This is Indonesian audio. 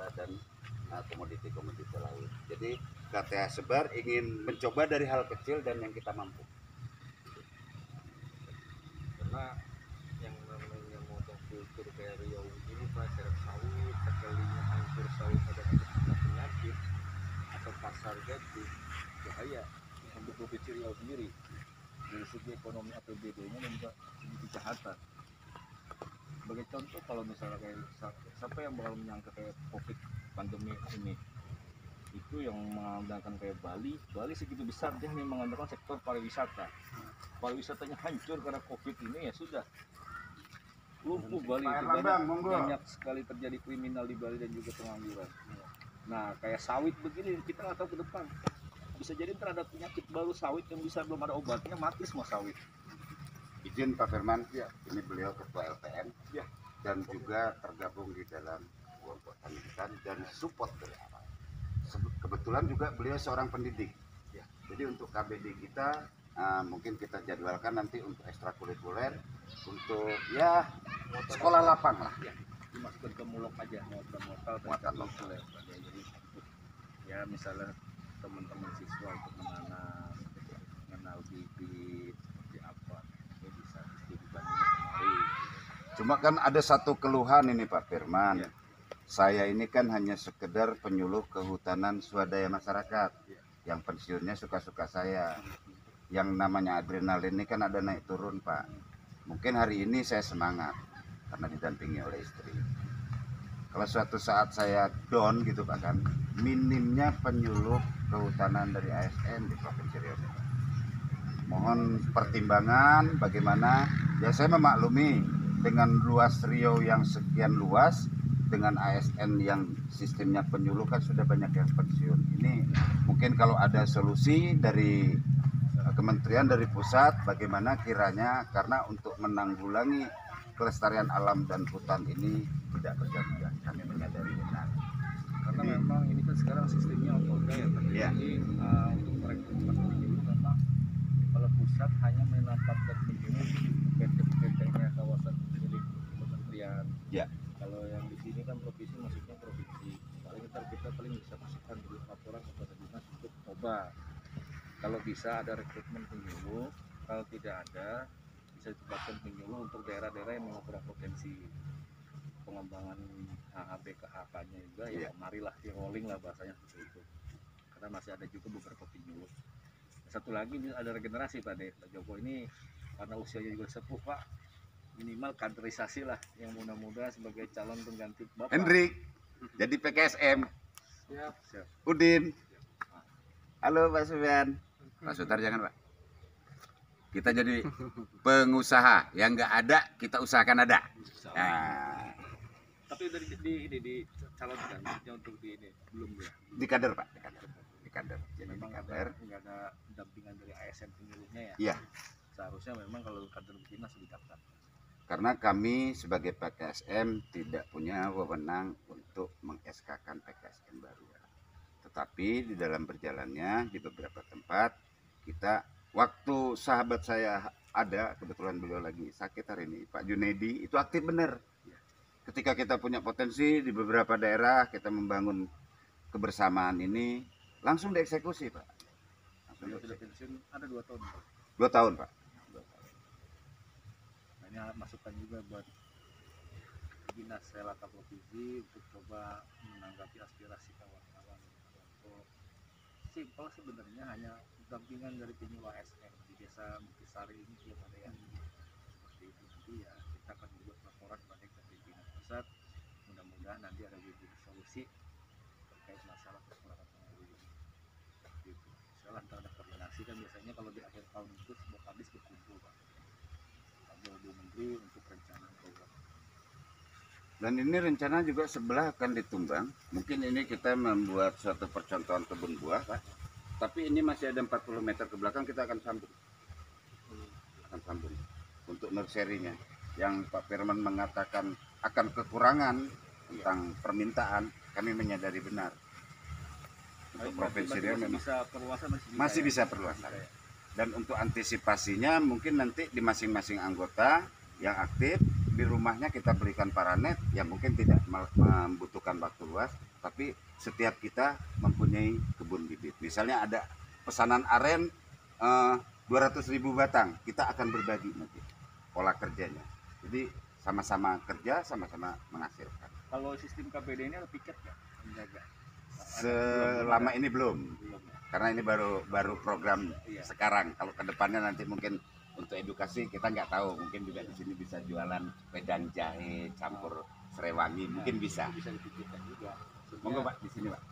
gula dan komoditi-komoditi lain. Jadi KTA Sebar ingin mencoba dari hal kecil dan yang kita mampu. Karena yang namanya monokultur kayak Riau ini Pak, seret sawit, sekalinya hancur sawit ada penyakit atau pasar ganti, bahaya untuk provinsi Riau sendiri. Dari segi ekonomi APBD-nya dan juga segi kejahatan. Sebagai contoh, kalau misalnya kayak siapa yang bakal menyangka kayak COVID pandemi ini, itu yang mengandalkan kayak Bali segitu besar dia hanya mengandalkan sektor pariwisata. Pariwisatanya hancur karena COVID ini, ya sudah lumpuh Bali. Itu banyak sekali terjadi kriminal di Bali dan juga pengangguran. Nah, kayak sawit begini kita nggak tahu ke depan bisa jadi terhadap penyakit baru sawit yang bisa belum ada obatnya, mati semua sawit. Izin Pak Firman, ya. Ini beliau ketua LPM, ya. Dan juga tergabung di dalam kelompok pendidikan dan support dari awal. Kebetulan juga beliau seorang pendidik, ya. Jadi untuk KBD kita mungkin kita jadwalkan nanti untuk ekstrakurikuler, untuk ya sekolah lapang lah, ya. Dimasukkan ke mulok aja, muatan lokal. Jadi ya misalnya teman-teman siswa untuk mengenal bibit seperti apa, ya bisa dibandingkan kemarin. Cuma kan ada satu keluhan ini Pak Firman, ya. Saya ini kan hanya sekedar penyuluh kehutanan swadaya masyarakat, ya. Yang pensiunnya suka-suka saya. Yang namanya adrenalin ini kan ada naik turun Pak. Mungkin hari ini saya semangat karena didampingi oleh istri. Kalau suatu saat saya down gitu Pak, kan minimnya penyuluh kehutanan dari ASN di Provinsi Riau. Mohon pertimbangan bagaimana, ya saya memaklumi dengan luas Riau yang sekian luas, dengan ASN yang sistemnya penyuluh kan sudah banyak yang pensiun. Ini mungkin kalau ada solusi dari kementerian, dari pusat, bagaimana kiranya, karena untuk menanggulangi kelestarian alam dan hutan ini tidak bergantian, kami menyadari benar. Karena memang ini kan sekarang sistemnya otoda ya, jadi untuk merekrutmen penyuluh memang kalau pusat hanya menempatkan penyuluh PT-PT-nya kawasan milik kementerian. Ya. Kalau yang di sini kan provinsi, maksudnya provinsi. Paling kita paling bisa masukkan dulu laporan kepada dinas untuk coba. Kalau bisa ada rekrutmen penyuluh, kalau tidak ada bisa ditempatkan penyuluh untuk daerah-daerah yang memang kurang potensi pengembangan HHB-KHK-nya juga, ya marilah di rolling lah bahasanya seperti itu. Karena masih ada juga beberapa penyuluh. Satu lagi ada regenerasi Pak Joko ini, karena usianya juga sepuh Pak, minimal kaderisasi lah yang muda-muda sebagai calon pengganti Bapak. Hendrik, jadi PKSM. Siap. Udin. Halo Pak Sufyan. Pak Sutar jangan Pak. Kita jadi pengusaha, yang nggak ada kita usahakan ada. Nah. Tapi udah dicalonkan untuk di ini belum ya? Di kader Pak, di kader. Jadi memang kader. Nggak ada dampingan dari ASN penyuluhnya ya? Iya. Seharusnya memang kalau kader begini harus didaftar. Karena kami sebagai PKSM tidak punya wewenang untuk meng-SK-kan PKSM baru. Tetapi di dalam berjalannya di beberapa tempat kita, waktu sahabat saya ada, kebetulan beliau lagi sakit hari ini, Pak Junedi, itu aktif benar. Ketika kita punya potensi di beberapa daerah, kita membangun kebersamaan ini, langsung dieksekusi Pak. Langsung pensiun ada 2 tahun. 2 tahun Pak. Nah, ini masukan juga buat dinas relata provinsi untuk coba menanggapi aspirasi kawan-kawan. Simpel sebenarnya, hanya dampingan dari penyuluh ASN di desa Buktisari ini belum ada yang seperti itu. Jadi ya kita akan membuat laporan pada pimpinan pusat, mudah-mudahan nanti ada solusi terkait masalah kekurangan penyuluh ini. Gitu. Misalnya antara ada koordinasi kan biasanya kalau di akhir tahun itu semua habis berkumpul Pak. Ada Bu Menteri untuk rencana program. Dan ini rencana juga sebelah akan ditumbang. Mungkin ini kita membuat suatu percontohan kebun buah Pak. Tapi ini masih ada 40 meter ke belakang, kita akan sambung. Akan sambung untuk nursery-nya. Yang Pak Firman mengatakan akan kekurangan tentang permintaan, kami menyadari benar. Untuk provinsi Riau memang masih bisa perluasan. Dan untuk antisipasinya mungkin nanti di masing-masing anggota yang aktif, di rumahnya kita berikan paranet yang mungkin tidak membutuhkan waktu luas, tapi setiap kita mempunyai kebun bibit. Misalnya ada pesanan aren 200.000 batang, kita akan berbagi nanti pola kerjanya. Jadi sama-sama kerja, sama-sama menghasilkan. Kalau sistem KPD ini ada piket nggak menjaga? Selama ini belum, Belum ya? karena ini baru program Iya. sekarang. Kalau kedepannya nanti mungkin untuk edukasi kita nggak tahu, mungkin juga di sini bisa jualan wedang jahe campur serewangi, mungkin bisa. Bisa dipikirkan juga. Monggo Pak, di sini Pak.